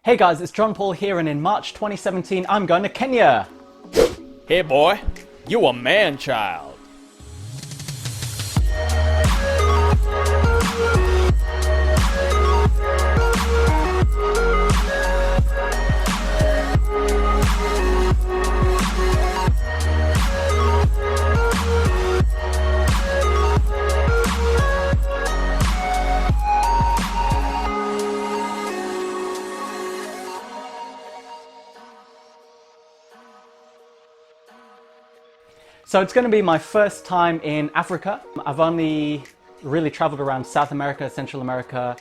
Hey guys, it's John Paul here, and in March 2017 I'm going to Kenya. Hey boy, you a man-child. So it's going to be my first time in Africa. I've only really traveled around South America, Central America,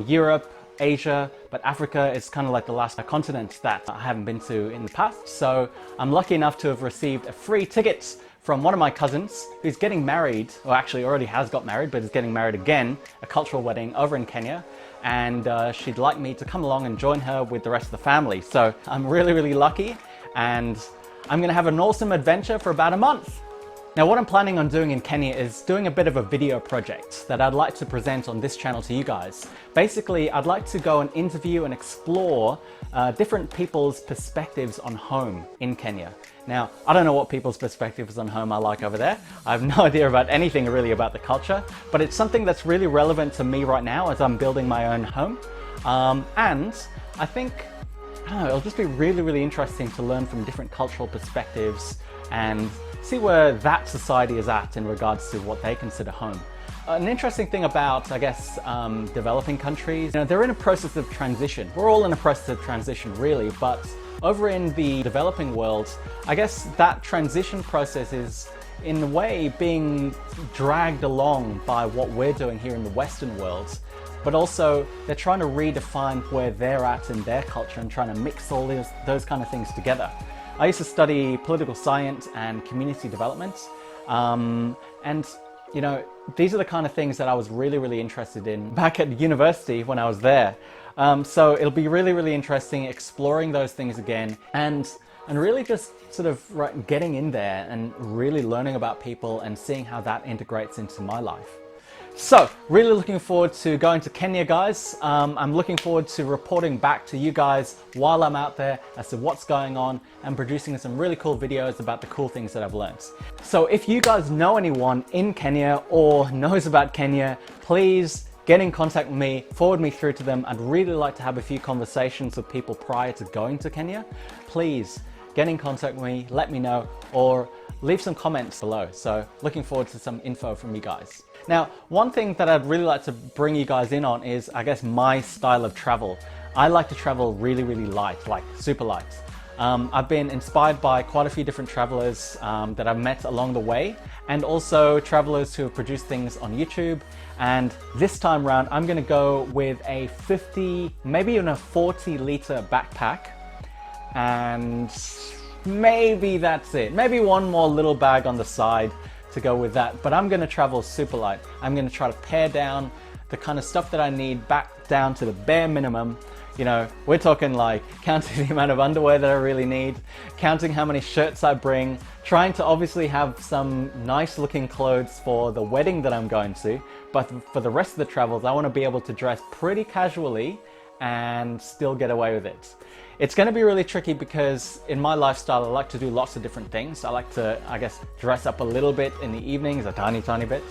Europe, Asia, but Africa is kind of like the last continent that I haven't been to in the past. So I'm lucky enough to have received a free ticket from one of my cousins who's getting married, or actually already has got married, but is getting married again, a cultural wedding over in Kenya. And she'd like me to come along and join her with the rest of the family. So I'm really lucky, and I'm going to have an awesome adventure for about a month. Now, what I'm planning on doing in Kenya is doing a bit of a video project that I'd like to present on this channel to you guys. Basically, I'd like to go and interview and explore different people's perspectives on home in Kenya. Now, I don't know what people's perspectives on home are like over there. I have no idea about anything really about the culture, but it's something that's really relevant to me right now as I'm building my own home. And I think, I don't know, it'll just be really interesting to learn from different cultural perspectives and see where that society is at in regards to what they consider home. An interesting thing about, I guess, developing countries, they're in a process of transition. We're all in a process of transition, really, but over in the developing world, I guess that transition process is, in a way, being dragged along by what we're doing here in the Western world. But also, they're trying to redefine where they're at in their culture and trying to mix all those kind of things together. I used to study political science and community development, and these are the kind of things that I was really interested in back at university when I was there. So it'll be really interesting exploring those things again, and really just sort of getting in there and really learning about people and seeing how that integrates into my life. So, really looking forward to going to Kenya, guys. I'm looking forward to reporting back to you guys while I'm out there as to what's going on and producing some really cool videos about the cool things that I've learned. So if you guys know anyone in Kenya or knows about Kenya, please get in contact with me, forward me through to them. I'd really like to have a few conversations with people prior to going to Kenya. Please get in contact with me, let me know, or leave some comments below. So looking forward to some info from you guys. Now, one thing that I'd really like to bring you guys in on is, I guess, my style of travel. I like to travel really light, like super light. I've been inspired by quite a few different travelers that I've met along the way, and also travelers who have produced things on YouTube. And this time around, I'm gonna go with a 50, maybe even a 40-liter backpack, and maybe that's it. Maybe one more little bag on the side to go with that, but I'm gonna travel super light. I'm gonna try to pare down the kind of stuff that I need back down to the bare minimum. We're talking like counting the amount of underwear that I really need, counting how many shirts I bring, trying to obviously have some nice looking clothes for the wedding that I'm going to, but for the rest of the travels, I wanna be able to dress pretty casually and still get away with it. It's going to be really tricky because in my lifestyle, I like to do lots of different things. I like to, I guess, dress up a little bit in the evenings, a tiny bit.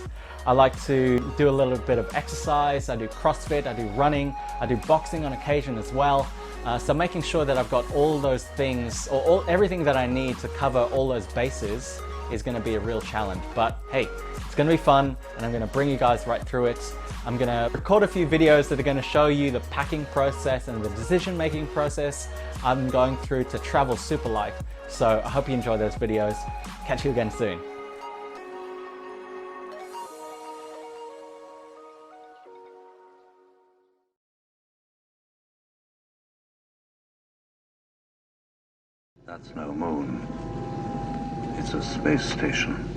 I like to do a little bit of exercise. I do CrossFit, I do running, I do boxing on occasion as well. So making sure that I've got all those things, or everything that I need to cover all those bases is going to be a real challenge. But hey, it's going to be fun, and I'm going to bring you guys right through it. I'm going to record a few videos that are going to show you the packing process and the decision-making process I'm going through to travel super light. So I hope you enjoy those videos. Catch you again soon. That's no moon. It's a space station.